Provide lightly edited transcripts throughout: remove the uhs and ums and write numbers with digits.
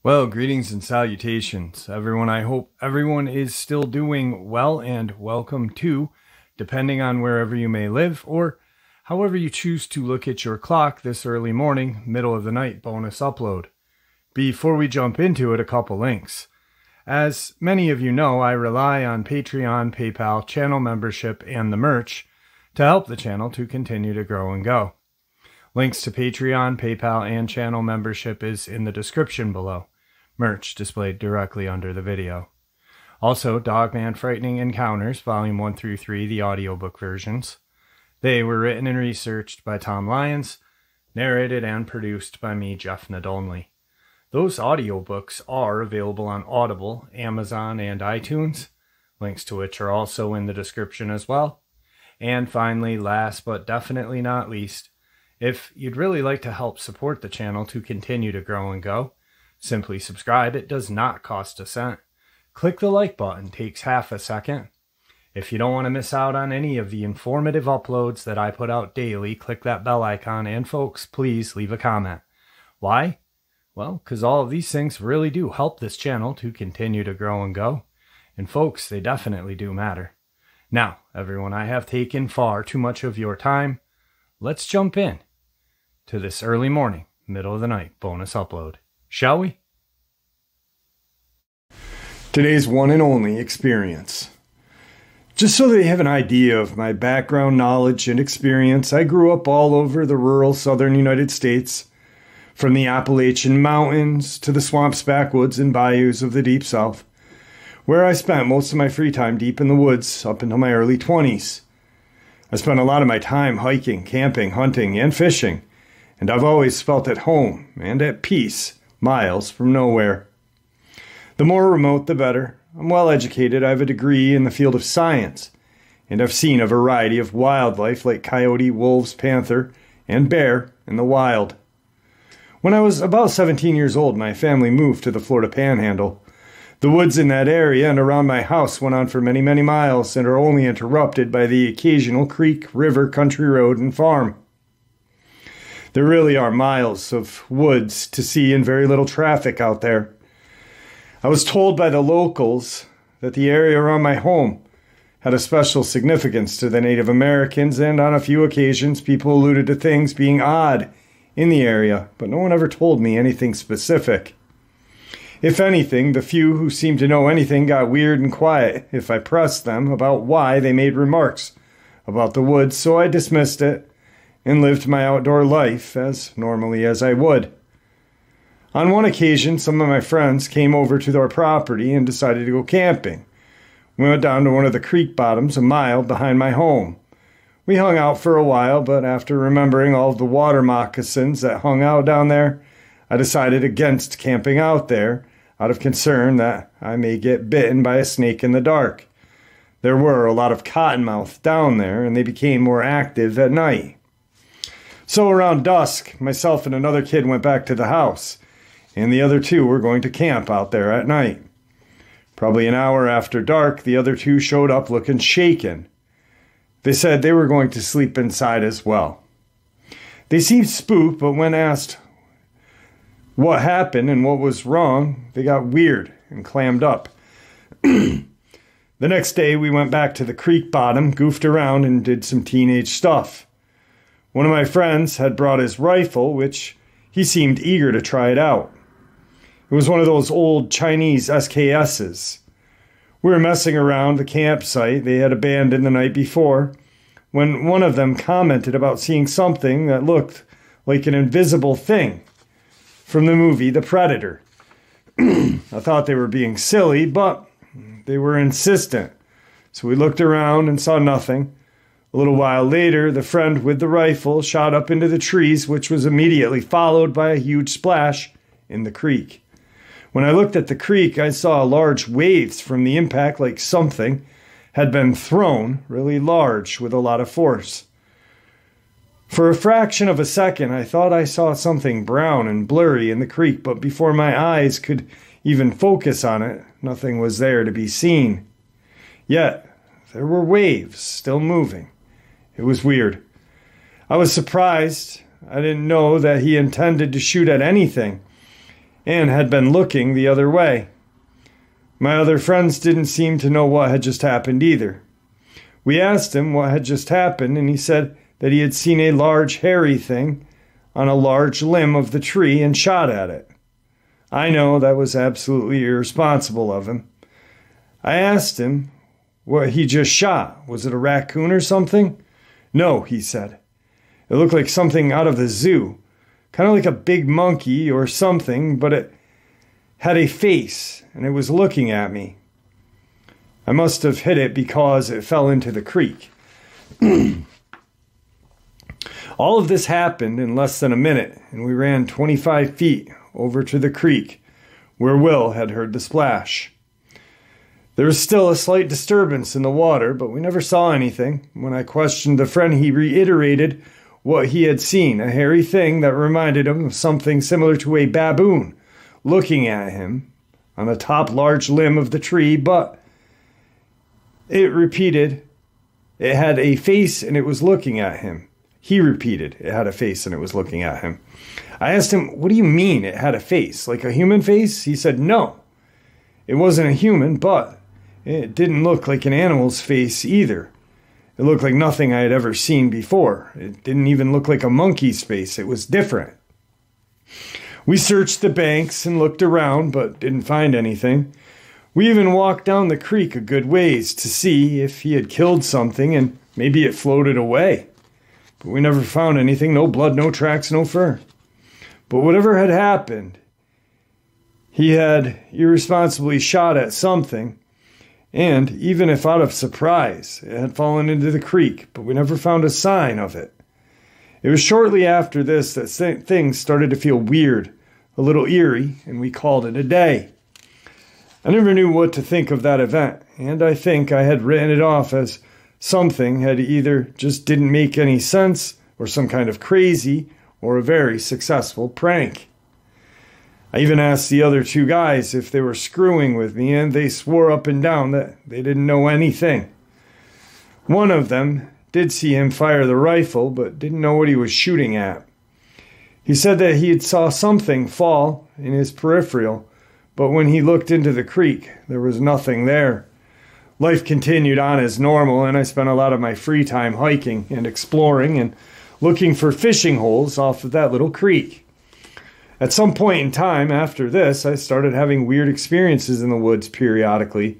Well, greetings and salutations, everyone. I hope everyone is still doing well, and welcome to, depending on wherever you may live, or however you choose to look at your clock this early morning, middle of the night bonus upload. Before we jump into it, a couple links. As many of you know, I rely on Patreon, PayPal, channel membership, and the merch to help the channel to continue to grow and go. Links to Patreon, PayPal, and channel membership is in the description below. Merch displayed directly under the video. Also, Dogman Frightening Encounters, Volume 1 through 3, the audiobook versions. They were written and researched by Tom Lyons, narrated and produced by me, Jeff Nadolny. Those audiobooks are available on Audible, Amazon, and iTunes, links to which are also in the description as well. And finally, last but definitely not least, if you'd really like to help support the channel to continue to grow and go, simply subscribe. It does not cost a cent. Click the like button, takes half a second. If you don't want to miss out on any of the informative uploads that I put out daily, click that bell icon, and folks, please leave a comment. Why? Well, because all of these things really do help this channel to continue to grow and go. And folks, they definitely do matter. Now, everyone, I have taken far too much of your time. Let's jump in to this early morning, middle of the night bonus upload. Shall we? Today's one and only experience. Just so that you have an idea of my background knowledge and experience, I grew up all over the rural southern United States, from the Appalachian Mountains to the swamps, backwoods, and bayous of the Deep South, where I spent most of my free time deep in the woods up until my early 20s. I spent a lot of my time hiking, camping, hunting, and fishing, and I've always felt at home and at peace miles from nowhere. The more remote, the better. I'm well educated. I have a degree in the field of science, and I've seen a variety of wildlife like coyote, wolves, panther, and bear in the wild. When I was about 17 years old, my family moved to the Florida Panhandle. The woods in that area and around my house went on for many, many miles and are only interrupted by the occasional creek, river, country road, and farm. There really are miles of woods to see and very little traffic out there. I was told by the locals that the area around my home had a special significance to the Native Americans, and on a few occasions people alluded to things being odd in the area, but no one ever told me anything specific. If anything, the few who seemed to know anything got weird and quiet if I pressed them about why they made remarks about the woods, so I dismissed it and lived my outdoor life as normally as I would. On one occasion, some of my friends came over to our property and decided to go camping. We went down to one of the creek bottoms a mile behind my home. We hung out for a while, but after remembering all of the water moccasins that hung out down there, I decided against camping out there out of concern that I may get bitten by a snake in the dark. There were a lot of cottonmouth down there, and they became more active at night. So around dusk, myself and another kid went back to the house, and the other two were going to camp out there at night. Probably an hour after dark, the other two showed up looking shaken. They said they were going to sleep inside as well. They seemed spooked, but when asked what happened and what was wrong, they got weird and clammed up. The next day, we went back to the creek bottom, goofed around, and did some teenage stuff. One of my friends had brought his rifle, which he seemed eager to try it out. It was one of those old Chinese SKSs. We were messing around the campsite they had abandoned the night before when one of them commented about seeing something that looked like an invisible thing from the movie The Predator. I thought they were being silly, but they were insistent. So we looked around and saw nothing. A little while later, the friend with the rifle shot up into the trees, which was immediately followed by a huge splash in the creek. When I looked at the creek, I saw large waves from the impact, like something had been thrown really large with a lot of force. For a fraction of a second, I thought I saw something brown and blurry in the creek, but before my eyes could even focus on it, nothing was there to be seen. Yet, there were waves still moving, It was weird. I was surprised. I didn't know that he intended to shoot at anything and had been looking the other way. My other friends didn't seem to know what had just happened either. We asked him what had just happened, and he said that he had seen a large hairy thing on a large limb of the tree and shot at it. I know that was absolutely irresponsible of him. I asked him what he just shot. Was it a raccoon or something? No, he said. It looked like something out of the zoo, kind of like a big monkey or something, but it had a face, and it was looking at me. I must have hit it because it fell into the creek. All of this happened in less than a minute, and we ran 25 feet over to the creek, where Will had heard the splash. There was still a slight disturbance in the water, but we never saw anything. When I questioned the friend, he reiterated what he had seen, a hairy thing that reminded him of something similar to a baboon looking at him on the top large limb of the tree, but it repeated, it had a face and it was looking at him. He repeated, it had a face and it was looking at him. I asked him, what do you mean it had a face? Like a human face? He said, no. It wasn't a human, but it didn't look like an animal's face either. It looked like nothing I had ever seen before. It didn't even look like a monkey's face. It was different. We searched the banks and looked around, but didn't find anything. We even walked down the creek a good ways to see if he had killed something and maybe it floated away. But we never found anything, no blood, no tracks, no fur. But whatever had happened, he had irresponsibly shot at something, and even if out of surprise, it had fallen into the creek, but we never found a sign of it. It was shortly after this that things started to feel weird, a little eerie, and we called it a day. I never knew what to think of that event, and I think I had written it off as something had either just didn't make any sense, or some kind of crazy, or a very successful prank. I even asked the other two guys if they were screwing with me, and they swore up and down that they didn't know anything. One of them did see him fire the rifle, but didn't know what he was shooting at. He said that he had saw something fall in his peripheral, but when he looked into the creek, there was nothing there. Life continued on as normal, and I spent a lot of my free time hiking and exploring and looking for fishing holes off of that little creek. At some point in time after this, I started having weird experiences in the woods periodically.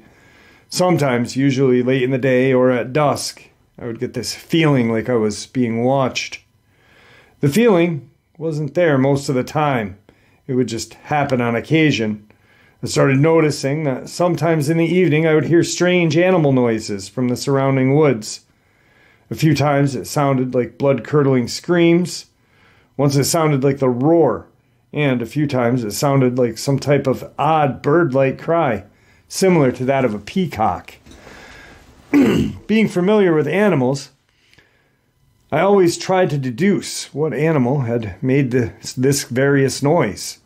Sometimes, usually late in the day or at dusk, I would get this feeling like I was being watched. The feeling wasn't there most of the time. It would just happen on occasion. I started noticing that sometimes in the evening I would hear strange animal noises from the surrounding woods. A few times it sounded like blood-curdling screams. Once it sounded like the roar, and a few times it sounded like some type of odd bird-like cry, similar to that of a peacock. Being familiar with animals, I always tried to deduce what animal had made this various noise.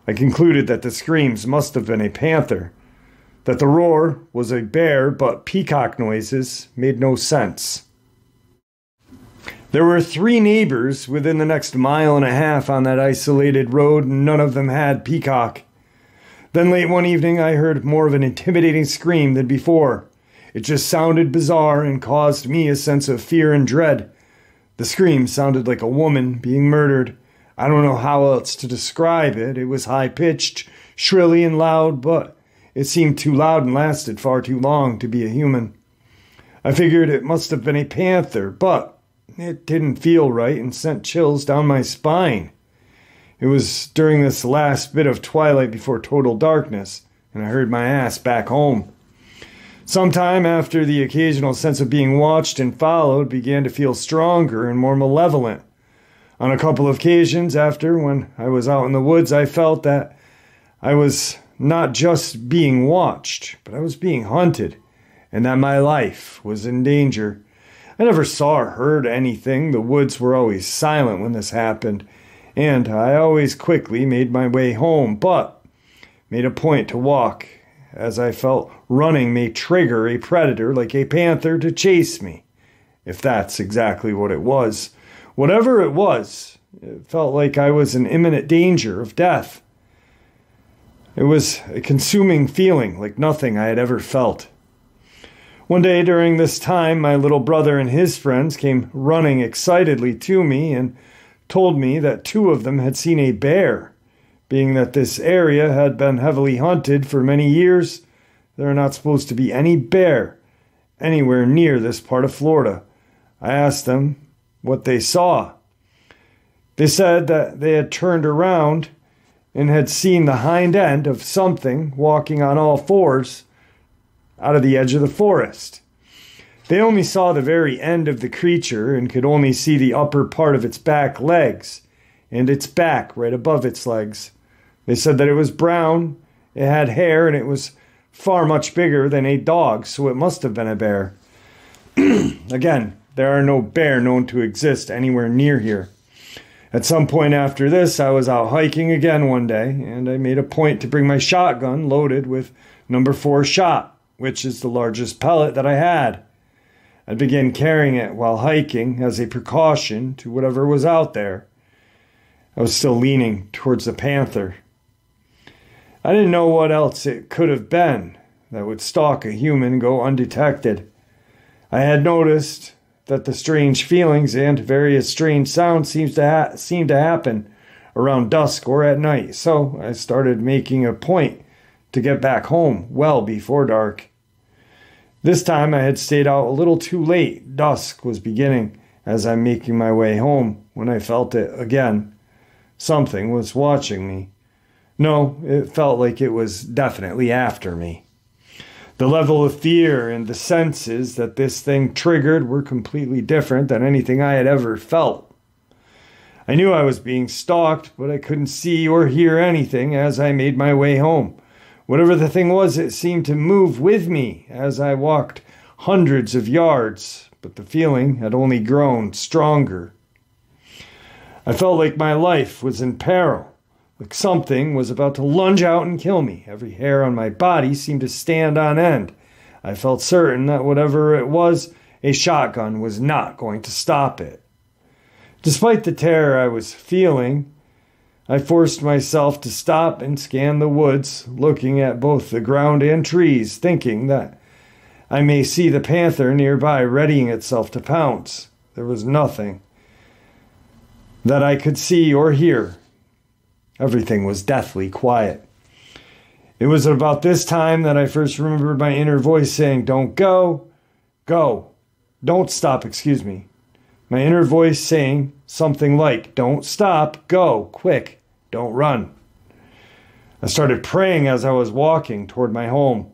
I concluded that the screams must have been a panther, that the roar was a bear, but peacock noises made no sense. There were 3 neighbors within the next mile and a half on that isolated road, and none of them had peacock. Then late one evening, I heard more of an intimidating scream than before. It just sounded bizarre and caused me a sense of fear and dread. The scream sounded like a woman being murdered. I don't know how else to describe it. It was high-pitched, shrilly and loud, but it seemed too loud and lasted far too long to be a human. I figured it must have been a panther, but it didn't feel right and sent chills down my spine. It was during this last bit of twilight before total darkness, and I heard my ass back home. Sometime after, the occasional sense of being watched and followed began to feel stronger and more malevolent. On a couple of occasions after, when I was out in the woods, I felt that I was not just being watched, but I was being hunted, and that my life was in danger. I never saw or heard anything. The woods were always silent when this happened, and I always quickly made my way home, but made a point to walk, as I felt running may trigger a predator like a panther to chase me. if that's exactly what it was. Whatever it was, it felt like I was in imminent danger of death. It was a consuming feeling like nothing I had ever felt. One day during this time, my little brother and his friends came running excitedly to me and told me that 2 of them had seen a bear. Being that this area had been heavily hunted for many years, there are not supposed to be any bear anywhere near this part of Florida. I asked them what they saw. They said that they had turned around and had seen the hind end of something walking on all 4s out of the edge of the forest. They only saw the very end of the creature and could only see the upper part of its back legs and its back right above its legs. They said that it was brown, it had hair, and it was far much bigger than a dog, so it must have been a bear. Again, there are no bear known to exist anywhere near here. At some point after this, I was out hiking again one day, and I made a point to bring my shotgun loaded with number 4 shot, which is the largest pellet that I had. I began carrying it while hiking as a precaution to whatever was out there. I was still leaning towards the panther. I didn't know what else it could have been that would stalk a human and go undetected. I had noticed that the strange feelings and various strange sounds seem to happen around dusk or at night, so I started making a point to get back home well before dark. This time I had stayed out a little too late. Dusk was beginning as I'm making my way home when I felt it again. Something was watching me. No, it felt like it was definitely after me. The level of fear and the senses that this thing triggered were completely different than anything I had ever felt. I knew I was being stalked, but I couldn't see or hear anything as I made my way home. Whatever the thing was, it seemed to move with me as I walked hundreds of yards, but the feeling had only grown stronger. I felt like my life was in peril, like something was about to lunge out and kill me. Every hair on my body seemed to stand on end. I felt certain that whatever it was, a shotgun was not going to stop it. Despite the terror I was feeling, I forced myself to stop and scan the woods, looking at both the ground and trees, thinking that I may see the panther nearby readying itself to pounce. There was nothing that I could see or hear. Everything was deathly quiet. It was about this time that I first remembered my inner voice saying, "Don't go, go, don't stop, excuse me." My inner voice saying something like, "Don't stop, go, quick, don't run." I started praying as I was walking toward my home.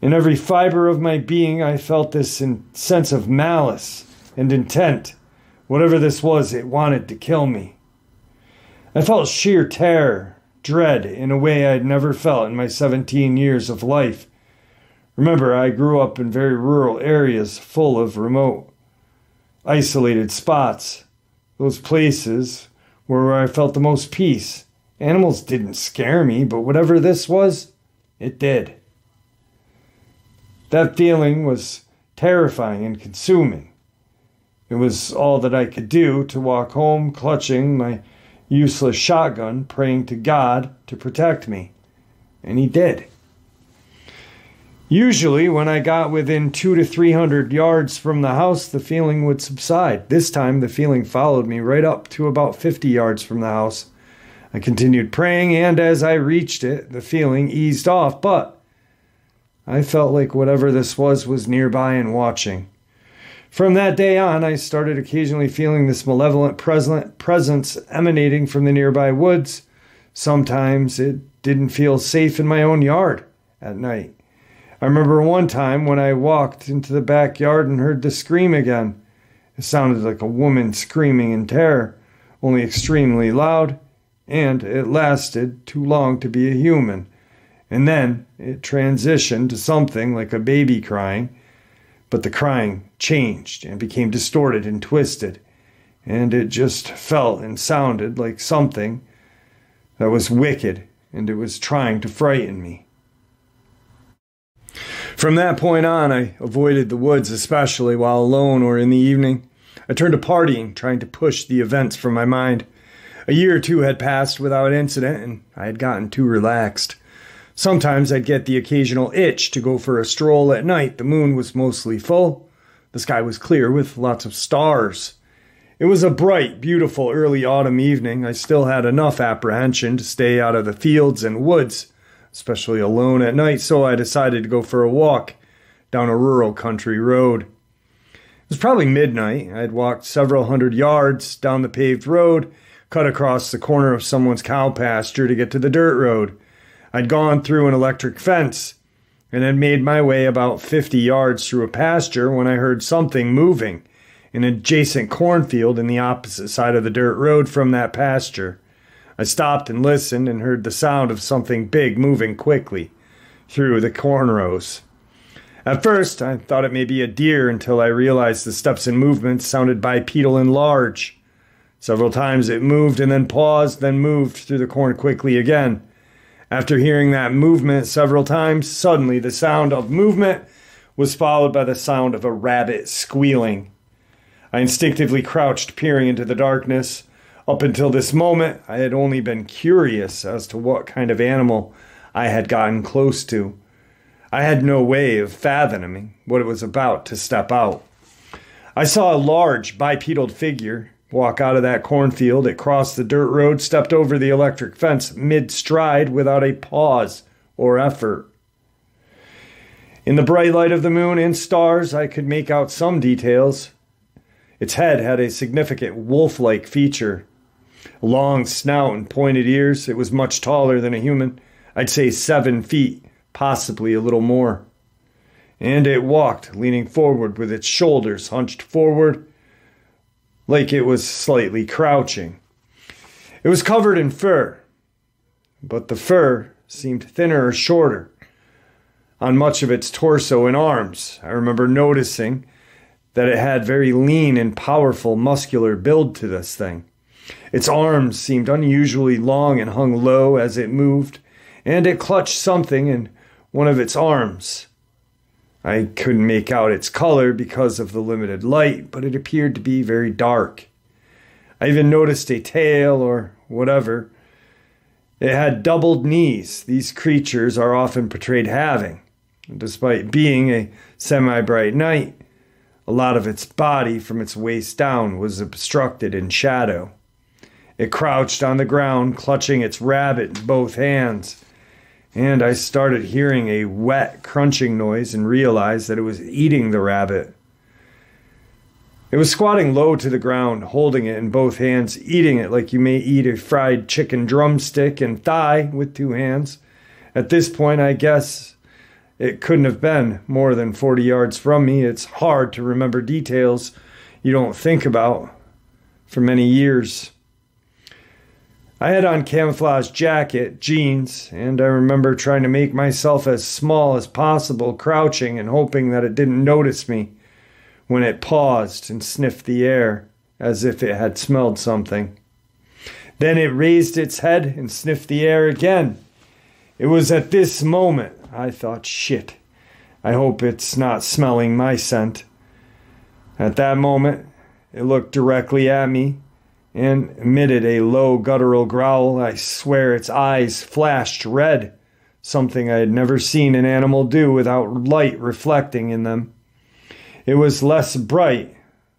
In every fiber of my being, I felt this sense of malice and intent. Whatever this was, it wanted to kill me. I felt sheer terror, dread, in a way I'd never felt in my 17 years of life. Remember, I grew up in very rural areas full of remote, isolated spots. Those places were where I felt the most peace. Animals didn't scare me, but whatever this was, it did. That feeling was terrifying and consuming. It was all that I could do to walk home clutching my useless shotgun, praying to God to protect me. And he did. Usually, when I got within 200 to 300 yards from the house, the feeling would subside. This time, the feeling followed me right up to about 50 yards from the house. I continued praying, and as I reached it, the feeling eased off, but I felt like whatever this was nearby and watching. From that day on, I started occasionally feeling this malevolent presence emanating from the nearby woods. Sometimes it didn't feel safe in my own yard at night. I remember one time when I walked into the backyard and heard the scream again. It sounded like a woman screaming in terror, only extremely loud, and it lasted too long to be a human. And then it transitioned to something like a baby crying, but the crying changed and became distorted and twisted, and it just felt and sounded like something that was wicked, and it was trying to frighten me. From that point on, I avoided the woods, especially while alone or in the evening. I turned to partying, trying to push the events from my mind. A year or two had passed without incident, and I had gotten too relaxed. Sometimes I'd get the occasional itch to go for a stroll at night. The moon was mostly full. The sky was clear with lots of stars. It was a bright, beautiful early autumn evening. I still had enough apprehension to stay out of the fields and woods, especially alone at night, so I decided to go for a walk down a rural country road. It was probably midnight. I had walked several hundred yards down the paved road, cut across the corner of someone's cow pasture to get to the dirt road. I'd gone through an electric fence and had made my way about 50 yards through a pasture when I heard something moving in an adjacent cornfield in the opposite side of the dirt road from that pasture. I stopped and listened and heard the sound of something big moving quickly through the corn rows. At first, I thought it may be a deer until I realized the steps and movements sounded bipedal and large. Several times it moved and then paused, then moved through the corn quickly again. After hearing that movement several times, suddenly the sound of movement was followed by the sound of a rabbit squealing. I instinctively crouched, peering into the darkness. Up until this moment, I had only been curious as to what kind of animal I had gotten close to. I had no way of fathoming what it was about to step out. I saw a large bipedal figure walk out of that cornfield. It crossed the dirt road, stepped over the electric fence mid-stride without a pause or effort. In the bright light of the moon and stars, I could make out some details. Its head had a significant wolf-like feature. A long snout and pointed ears. It was much taller than a human. I'd say 7 feet, possibly a little more. And it walked, leaning forward with its shoulders hunched forward, like it was slightly crouching. It was covered in fur, but the fur seemed thinner or shorter on much of its torso and arms. I remember noticing that it had very lean and powerful muscular build to this thing. Its arms seemed unusually long and hung low as it moved, and it clutched something in one of its arms. I couldn't make out its color because of the limited light, but it appeared to be very dark. I even noticed a tail or whatever. It had doubled knees. These creatures are often portrayed having. Despite being a semi-bright night, a lot of its body from its waist down was obstructed in shadow. It crouched on the ground, clutching its rabbit in both hands. And I started hearing a wet crunching noise and realized that it was eating the rabbit. It was squatting low to the ground, holding it in both hands, eating it like you may eat a fried chicken drumstick and thigh with 2 hands. At this point, I guess it couldn't have been more than 40 yards from me. It's hard to remember details you don't think about for many years. I had on camouflage jacket, jeans, and I remember trying to make myself as small as possible, crouching and hoping that it didn't notice me when it paused and sniffed the air as if it had smelled something. Then it raised its head and sniffed the air again. It was at this moment I thought, shit, I hope it's not smelling my scent. At that moment, it looked directly at me and emitted a low guttural growl. I swear its eyes flashed red, something I had never seen an animal do without light reflecting in them. It was less bright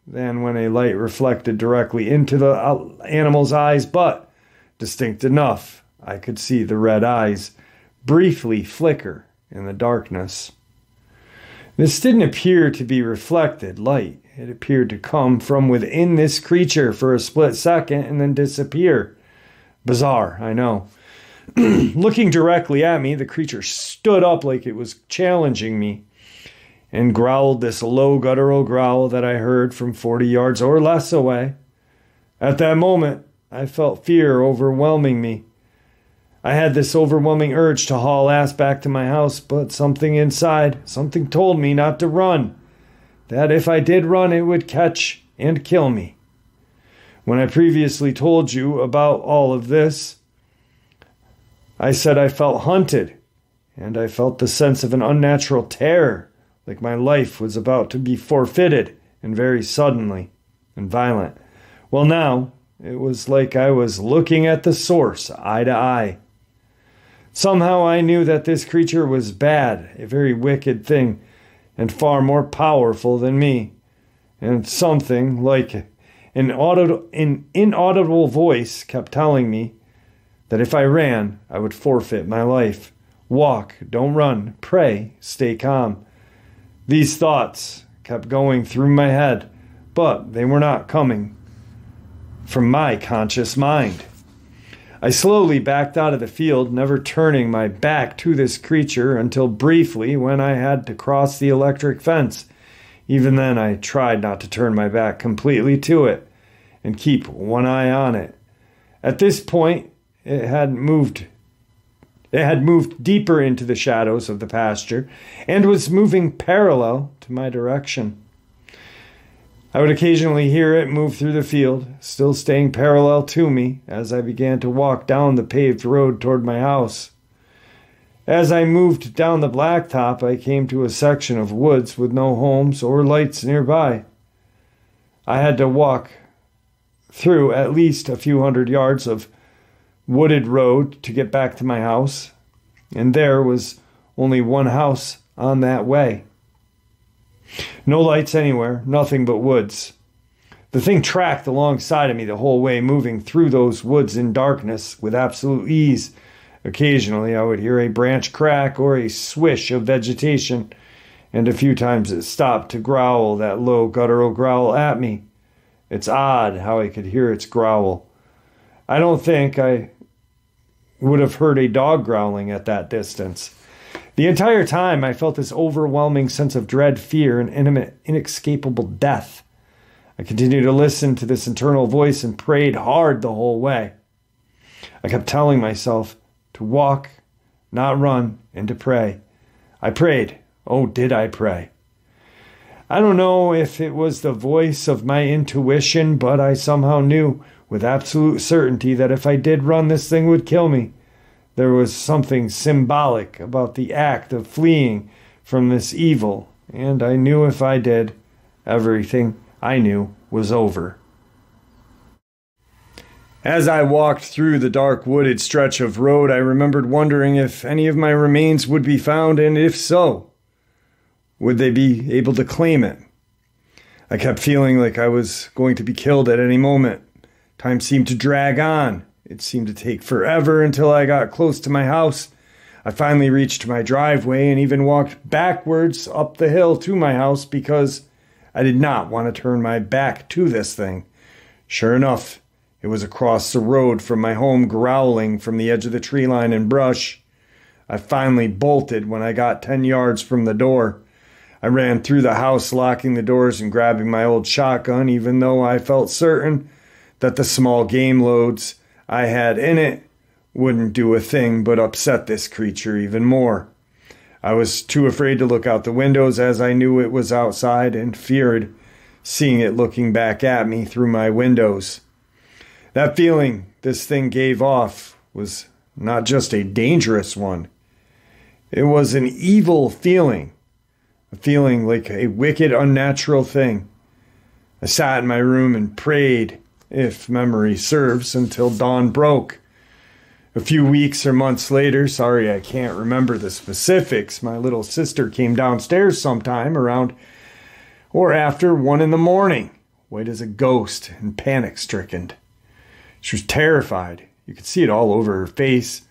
than when a light reflected directly into the animal's eyes, but distinct enough. I could see the red eyes briefly flicker in the darkness. This didn't appear to be reflected light. It appeared to come from within this creature for a split second and then disappear. Bizarre, I know. Looking directly at me, the creature stood up like it was challenging me and growled this low guttural growl that I heard from 40 yards or less away. At that moment, I felt fear overwhelming me. I had this overwhelming urge to haul ass back to my house, but something inside, something told me not to run. That if I did run, it would catch and kill me. When I previously told you about all of this, I said I felt hunted and I felt the sense of an unnatural terror, like my life was about to be forfeited, and very suddenly and violent. Well, now, it was like I was looking at the source, eye to eye. Somehow I knew that this creature was bad, a very wicked thing, and far more powerful than me. And something like an inaudible voice kept telling me that if I ran, I would forfeit my life. Walk, don't run, pray, stay calm. These thoughts kept going through my head, but they were not coming from my conscious mind. I slowly backed out of the field, never turning my back to this creature until briefly when I had to cross the electric fence. Even then, I tried not to turn my back completely to it and keep one eye on it. At this point, it had moved deeper into the shadows of the pasture and was moving parallel to my direction. I would occasionally hear it move through the field, still staying parallel to me as I began to walk down the paved road toward my house. As I moved down the blacktop, I came to a section of woods with no homes or lights nearby. I had to walk through at least a few hundred yards of wooded road to get back to my house, and there was only one house on that way. No lights anywhere, nothing but woods. The thing tracked alongside of me the whole way, moving through those woods in darkness with absolute ease. Occasionally I would hear a branch crack or a swish of vegetation, and a few times it stopped to growl that low guttural growl at me. It's odd how I could hear its growl. I don't think I would have heard a dog growling at that distance. The entire time I felt this overwhelming sense of dread, fear, and inescapable death. I continued to listen to this internal voice and prayed hard the whole way. I kept telling myself to walk, not run, and to pray. I prayed. Oh, did I pray? I don't know if it was the voice of my intuition, but I somehow knew with absolute certainty that if I did run, this thing would kill me. There was something symbolic about the act of fleeing from this evil, and I knew if I did, everything I knew was over. As I walked through the dark wooded stretch of road, I remembered wondering if any of my remains would be found, and if so, would they be able to claim it? I kept feeling like I was going to be killed at any moment. Time seemed to drag on. It seemed to take forever until I got close to my house. I finally reached my driveway and even walked backwards up the hill to my house because I did not want to turn my back to this thing. Sure enough, it was across the road from my home, growling from the edge of the tree line and brush. I finally bolted when I got 10 yards from the door. I ran through the house, locking the doors and grabbing my old shotgun, even though I felt certain that the small game loads I had in it wouldn't do a thing but upset this creature even more. I was too afraid to look out the windows as I knew it was outside and feared seeing it looking back at me through my windows. That feeling this thing gave off was not just a dangerous one. It was an evil feeling, a feeling like a wicked, unnatural thing. I sat in my room and prayed, if memory serves, until dawn broke. A few weeks or months later, sorry I can't remember the specifics, my little sister came downstairs sometime around or after 1 a.m, white as a ghost and panic-stricken. She was terrified. You could see it all over her face.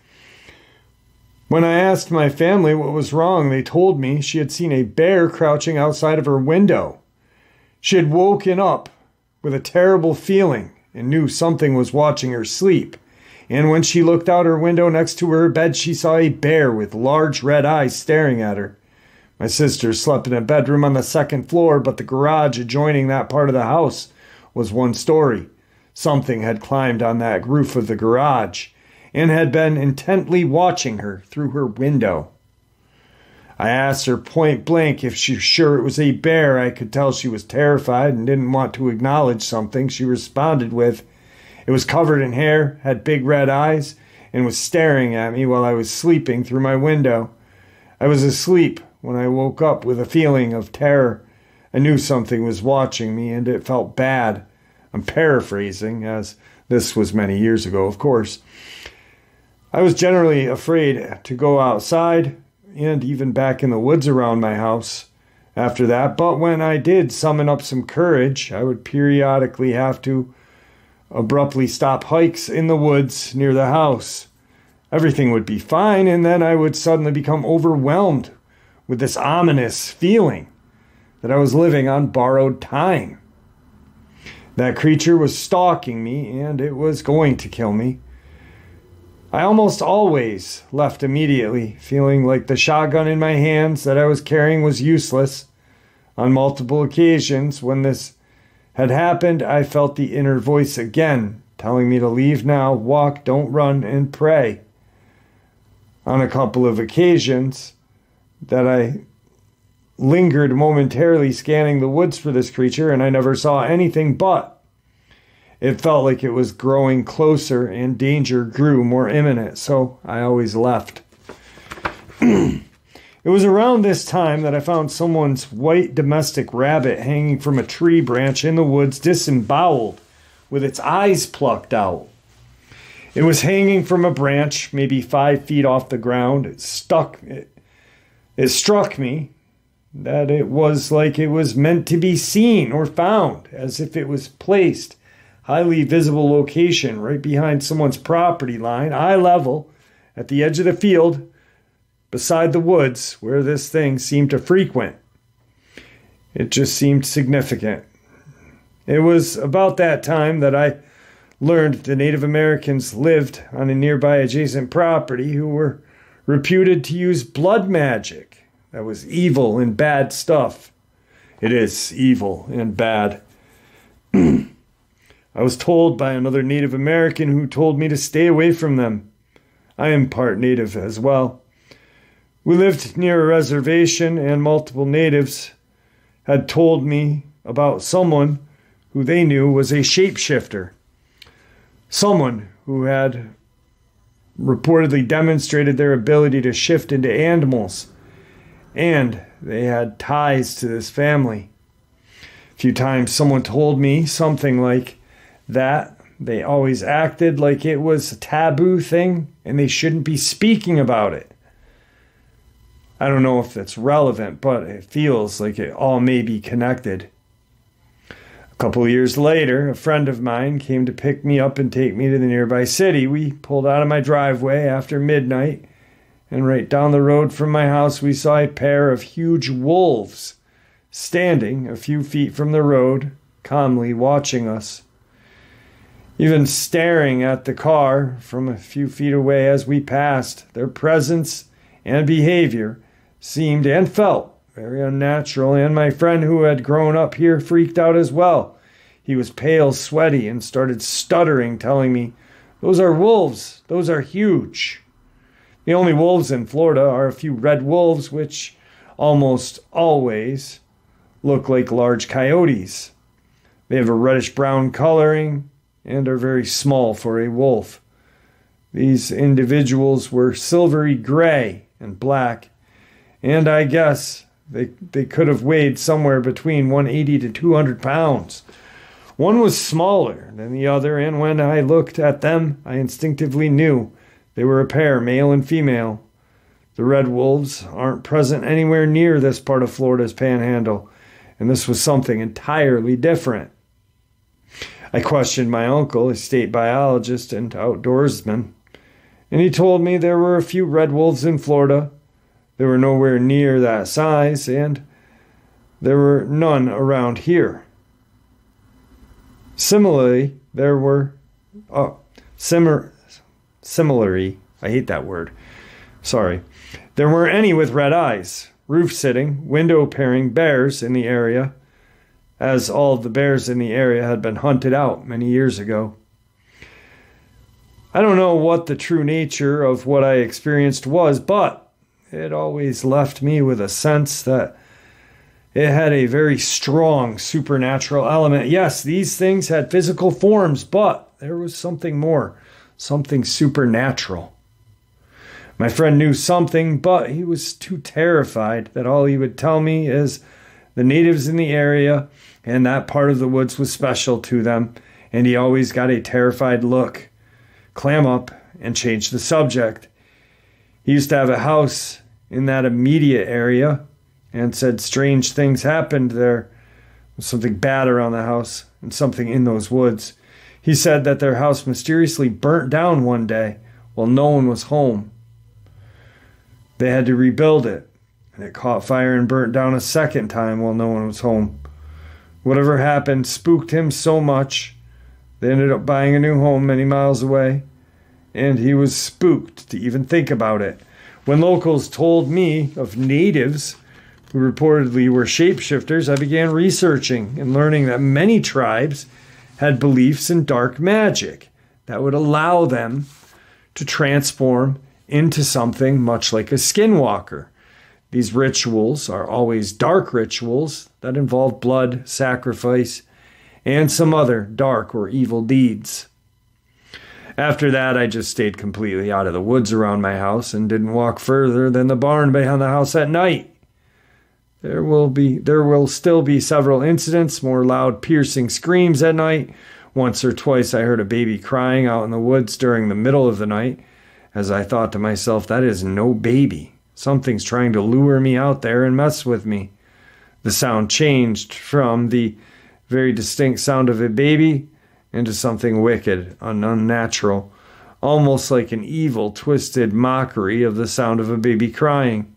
When I asked my family what was wrong, they told me she had seen a bear crouching outside of her window. She had woken up with a terrible feeling and knew something was watching her sleep. And when she looked out her window next to her bed, she saw a bear with large red eyes staring at her. My sister slept in a bedroom on the second floor, but the garage adjoining that part of the house was one story. Something had climbed on that roof of the garage and had been intently watching her through her window. I asked her point blank if she was sure it was a bear. I could tell she was terrified and didn't want to acknowledge something. She responded with, "It was covered in hair, had big red eyes, and was staring at me while I was sleeping through my window. I was asleep when I woke up with a feeling of terror. I knew something was watching me, and it felt bad. I'm paraphrasing, as this was many years ago, of course. I was generally afraid to go outside and even back in the woods around my house after that, but when I did summon up some courage, I would periodically have to abruptly stop hikes in the woods near the house. Everything would be fine, and then I would suddenly become overwhelmed with this ominous feeling that I was living on borrowed time. That creature was stalking me, and it was going to kill me. I almost always left immediately, feeling like the shotgun in my hands that I was carrying was useless. On multiple occasions, when this had happened, I felt the inner voice again, telling me to leave now, walk, don't run, and pray. On a couple of occasions that I lingered momentarily scanning the woods for this creature, and I never saw anything, but it felt like it was growing closer and danger grew more imminent, so I always left. It was around this time that I found someone's white domestic rabbit hanging from a tree branch in the woods, disemboweled, with its eyes plucked out. It was hanging from a branch, maybe 5 feet off the ground. It struck me that it was like it was meant to be seen or found, as if it was placed highly visible location right behind someone's property line, eye level, at the edge of the field, beside the woods where this thing seemed to frequent. It just seemed significant. It was about that time that I learned the Native Americans lived on a nearby adjacent property who were reputed to use blood magic. That was evil and bad stuff. It is evil and bad. I was told by another Native American who told me to stay away from them. I am part Native as well. We lived near a reservation, and multiple natives had told me about someone who they knew was a shapeshifter. Someone who had reportedly demonstrated their ability to shift into animals, and they had ties to this family. A few times someone told me something like that. They always acted like it was a taboo thing and they shouldn't be speaking about it. I don't know if that's relevant, but it feels like it all may be connected. A couple of years later, a friend of mine came to pick me up and take me to the nearby city. We pulled out of my driveway after midnight, and right down the road from my house we saw a pair of huge wolves standing a few feet from the road, calmly watching us. Even staring at the car from a few feet away as we passed, their presence and behavior seemed and felt very unnatural, and my friend who had grown up here freaked out as well. He was pale, sweaty, and started stuttering, telling me, "Those are wolves. Those are huge." The only wolves in Florida are a few red wolves, which almost always look like large coyotes. They have a reddish-brown coloring and are very small for a wolf. These individuals were silvery gray and black, and I guess they could have weighed somewhere between 180 to 200 pounds. One was smaller than the other, and when I looked at them, I instinctively knew they were a pair, male and female. The red wolves aren't present anywhere near this part of Florida's panhandle, and this was something entirely different. I questioned my uncle, a state biologist and outdoorsman, and he told me there were a few red wolves in Florida. They were nowhere near that size, and there were none around here. Similarly, there were I hate that word. Sorry. There weren't any with red eyes, roof-sitting, window-paring bears in the area, as all of the bears in the area had been hunted out many years ago. I don't know what the true nature of what I experienced was, but it always left me with a sense that it had a very strong supernatural element. Yes, these things had physical forms, but there was something more, something supernatural. My friend knew something, but he was too terrified that all he would tell me is the natives in the area and that part of the woods was special to them, and he always got a terrified look, clam up, and change the subject. He used to have a house in that immediate area and said strange things happened there. Something bad around the house and something in those woods. He said that their house mysteriously burnt down one day while no one was home. They had to rebuild it, and it caught fire and burnt down a second time while no one was home. Whatever happened spooked him so much, they ended up buying a new home many miles away, and he was spooked to even think about it. When locals told me of natives who reportedly were shapeshifters, I began researching and learning that many tribes had beliefs in dark magic that would allow them to transform into something much like a skinwalker. These rituals are always dark rituals that involve blood, sacrifice, and some other dark or evil deeds. After that, I just stayed completely out of the woods around my house and didn't walk further than the barn behind the house at night. There will still be several incidents, more loud, piercing screams at night. Once or twice I heard a baby crying out in the woods during the middle of the night, as I thought to myself, that is no baby. Something's trying to lure me out there and mess with me. The sound changed from the very distinct sound of a baby into something wicked and unnatural, almost like an evil, twisted mockery of the sound of a baby crying.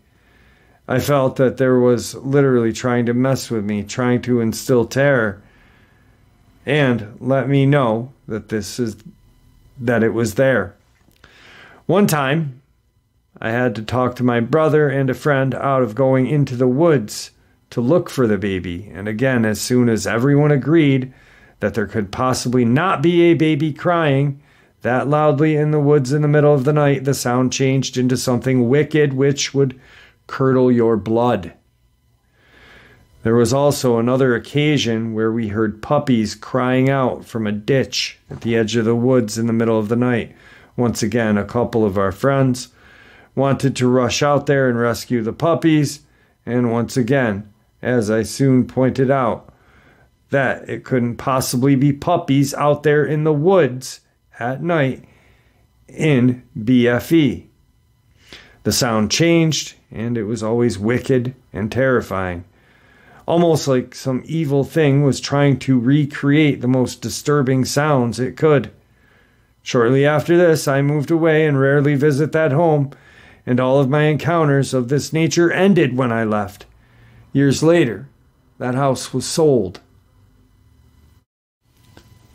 I felt that there was literally trying to mess with me, trying to instill terror, and let me know that it was there. One time, I had to talk to my brother and a friend out of going into the woods to look for the baby. And again, as soon as everyone agreed that there could possibly not be a baby crying that loudly in the woods in the middle of the night, the sound changed into something wicked which would curdle your blood. There was also another occasion where we heard puppies crying out from a ditch at the edge of the woods in the middle of the night. Once again, a couple of our friends wanted to rush out there and rescue the puppies, and once again, as I soon pointed out, that it couldn't possibly be puppies out there in the woods at night in BFE. The sound changed, and it was always wicked and terrifying, almost like some evil thing was trying to recreate the most disturbing sounds it could. Shortly after this, I moved away and rarely visit that home, and all of my encounters of this nature ended when I left. Years later, that house was sold.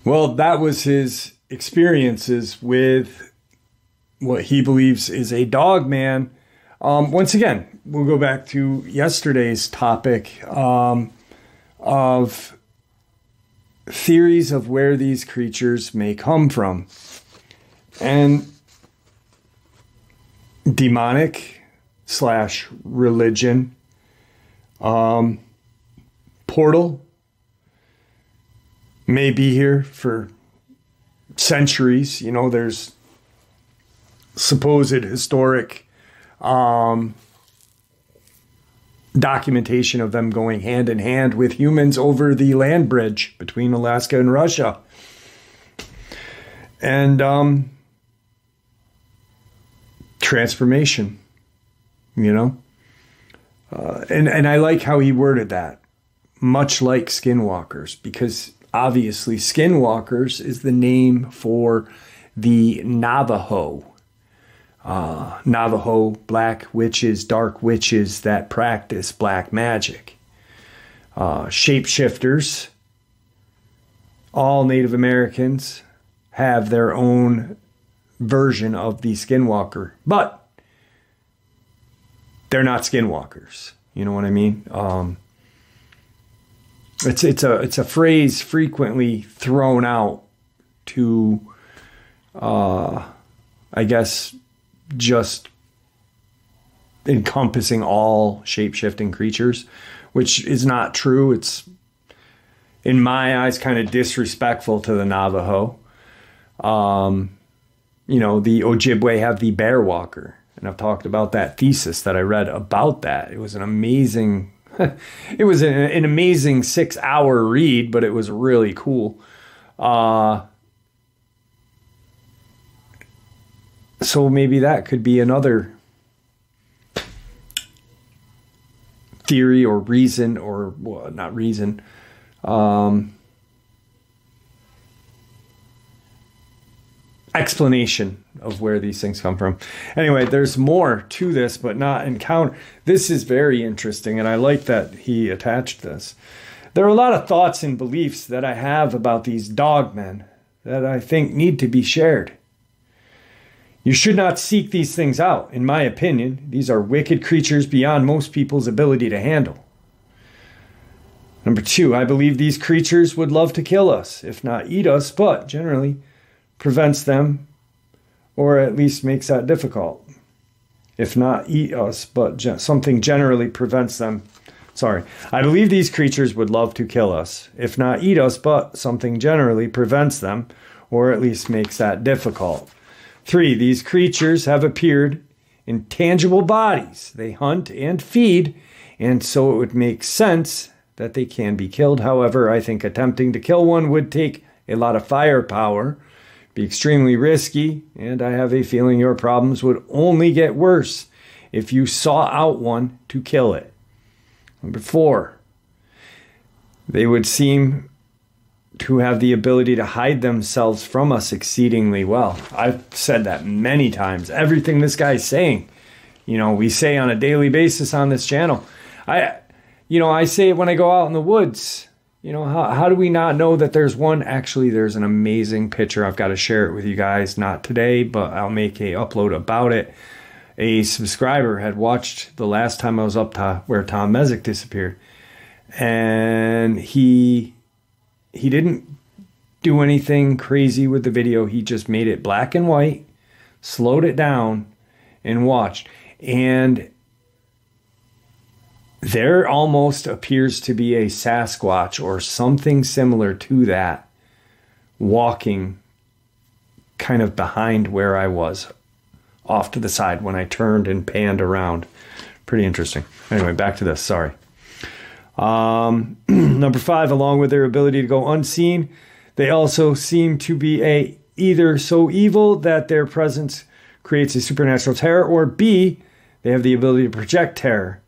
Well, that was his experiences with what he believes is a dogman. Once again, we'll go back to yesterday's topic of theories of where these creatures may come from. And demonic / religion, portal may be here for centuries. You know, there's supposed historic documentation of them going hand in hand with humans over the land bridge between Alaska and Russia. And transformation, you know. And I like how he worded that, much like Skinwalkers, because obviously Skinwalkers is the name for the Navajo. Navajo black witches, dark witches that practice black magic. Shapeshifters, all Native Americans have their own version of the Skinwalker, but they're not Skinwalkers. You know what I mean? It's a phrase frequently thrown out to, I guess, just encompassing all shape-shifting creatures, which is not true. It's, in my eyes, kind of disrespectful to the Navajo. You know, the Ojibwe have the bear walker. And I've talked about that thesis that I read about that. It was an amazing, it was an amazing 6-hour read, but it was really cool. So maybe that could be another theory or reason, or well, not reason, explanation of where these things come from. Anyway, there's more to this, but not encounter. This is very interesting, and I like that he attached this. There are a lot of thoughts and beliefs that I have about these dogmen that I think need to be shared. You should not seek these things out. In my opinion, these are wicked creatures beyond most people's ability to handle. Number 2, I believe these creatures would love to kill us, if not eat us, but generally prevents them, or at least makes that difficult. If not eat us, but something generally prevents them. Sorry. I believe these creatures would love to kill us, if not eat us, but something generally prevents them, or at least makes that difficult. 3, these creatures have appeared in tangible bodies. They hunt and feed, and so it would make sense that they can be killed. However, I think attempting to kill one would take a lot of firepower, be extremely risky, and I have a feeling your problems would only get worse if you saw out one to kill it. Number 4, they would seem to have the ability to hide themselves from us exceedingly well. I've said that many times. Everything this guy's saying, we say on a daily basis on this channel. I say it when I go out in the woods. How do we not know that there's one? Actually, there's an amazing picture. I've got to share it with you guys. Not today, but I'll make a upload about it. A subscriber had watched the last time I was up to where Tom Mezek disappeared. And he didn't do anything crazy with the video. He just made it black and white, slowed it down, and watched. And there almost appears to be a Sasquatch or something similar to that walking kind of behind where I was, off to the side when I turned and panned around. Pretty interesting. Anyway, back to this. Sorry. Number 5, along with their ability to go unseen, they also seem to be either so evil that their presence creates a supernatural terror, or B, they have the ability to project terror.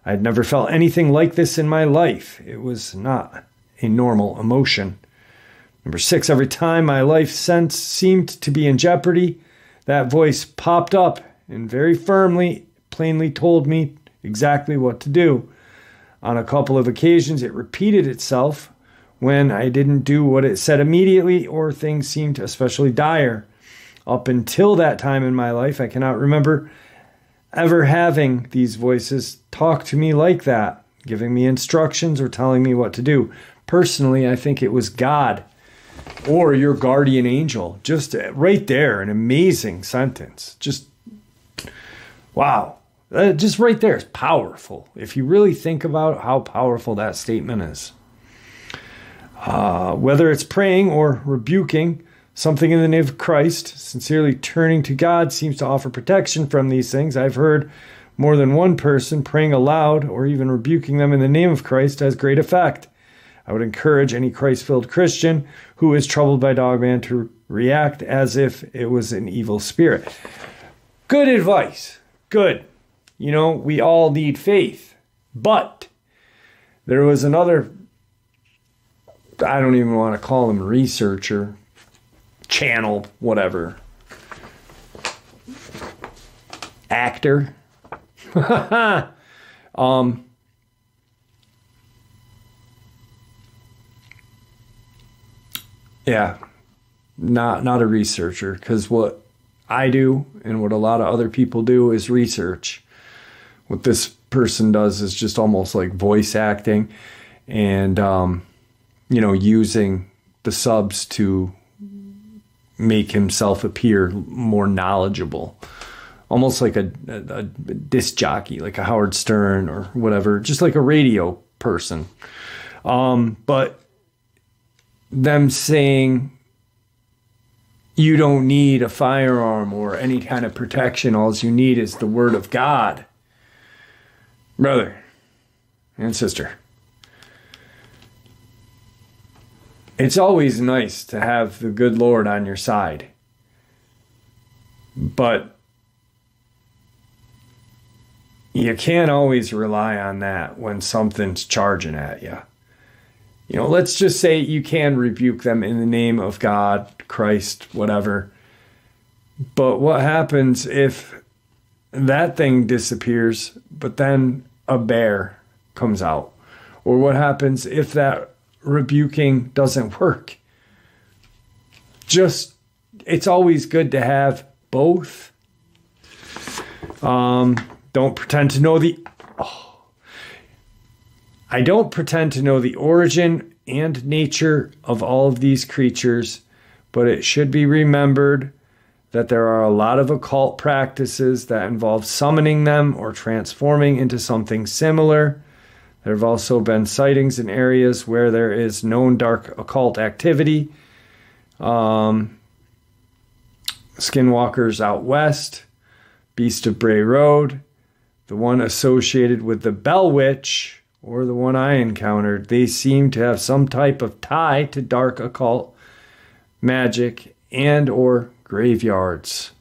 I'd never felt anything like this in my life. It was not a normal emotion. Number 6, every time my life sense seemed to be in jeopardy, that voice popped up and very firmly, plainly told me exactly what to do. On a couple of occasions, it repeated itself when I didn't do what it said immediately or things seemed especially dire. Up until that time in my life, I cannot remember ever having these voices talk to me like that, giving me instructions or telling me what to do. Personally, I think it was God or your guardian angel. Just right there, an amazing sentence. Just, wow. Just right there is powerful. If you really think about how powerful that statement is. Whether it's praying or rebuking something in the name of Christ, sincerely turning to God seems to offer protection from these things. I've heard more than one person praying aloud or even rebuking them in the name of Christ has great effect. I would encourage any Christ-filled Christian who is troubled by Dogman to react as if it was an evil spirit. Good advice. Good. We all need faith. But there was another, I don't even want to call him researcher, channel, whatever, actor. Yeah, not a researcher, because what I do and what a lot of other people do is research. What this person does is just almost like voice acting and, using the subs to make himself appear more knowledgeable. Almost like a disc jockey, like a Howard Stern or whatever, just like a radio person. But them saying You don't need a firearm or any kind of protection. All you need is the word of God. Brother and sister, it's always nice to have the good Lord on your side. But you can't always rely on that when something's charging at you. You know, let's just say you can rebuke them in the name of God, Christ, whatever. But what happens if that thing disappears, but then a bear comes out? Or what happens if that rebuking doesn't work? It's always good to have both. Don't pretend to know I don't pretend to know the origin and nature of all of these creatures, but it should be remembered that there are a lot of occult practices that involve summoning them or transforming into something similar. There have also been sightings in areas where there is known dark occult activity. Skinwalkers out west, Beast of Bray Road, the one associated with the Bell Witch, or the one I encountered. They seem to have some type of tie to dark occult magic and or graveyards.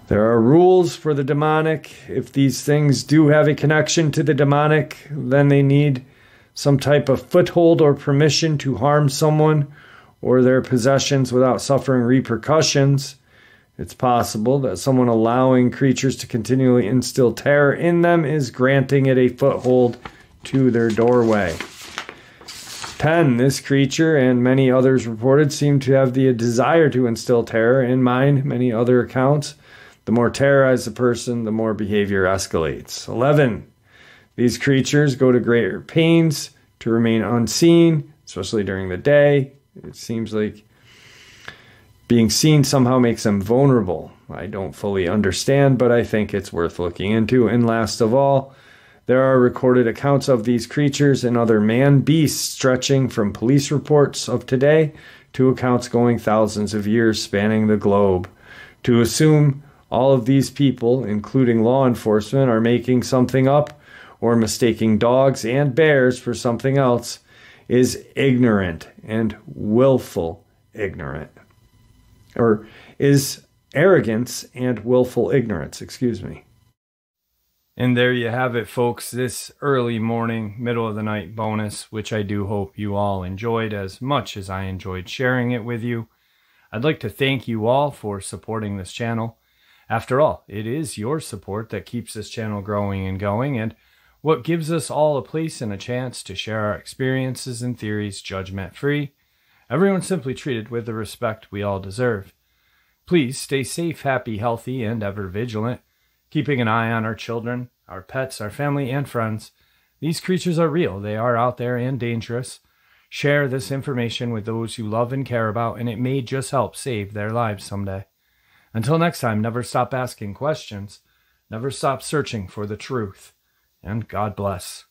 There are rules for the demonic. If these things do have a connection to the demonic, then they need some type of foothold or permission to harm someone or their possessions without suffering repercussions. It's possible that someone allowing creatures to continually instill terror in them is granting it a foothold to their doorway. 10. This creature and many others reported seem to have the desire to instill terror. In many other accounts, the more terrorized the person, the more behavior escalates. 11. These creatures go to greater pains to remain unseen, especially during the day. It seems like being seen somehow makes them vulnerable. I don't fully understand, but I think it's worth looking into. And last of all, there are recorded accounts of these creatures and other man-beasts stretching from police reports of today to accounts going thousands of years spanning the globe. To assume all of these people, including law enforcement, are making something up or mistaking dogs and bears for something else is ignorant and willful ignorant. Or is arrogance and willful ignorance, And there you have it, folks, this early morning, middle of the night bonus, which I do hope you all enjoyed as much as I enjoyed sharing it with you. I'd like to thank you all for supporting this channel. After all, it is your support that keeps this channel growing and going, and what gives us all a place and a chance to share our experiences and theories judgment-free. Everyone simply treated with the respect we all deserve. Please stay safe, happy, healthy, and ever vigilant, keeping an eye on our children, our pets, our family, and friends. These creatures are real. They are out there and dangerous. Share this information with those you love and care about, and it may just help save their lives someday. Until next time, never stop asking questions. Never stop searching for the truth. And God bless.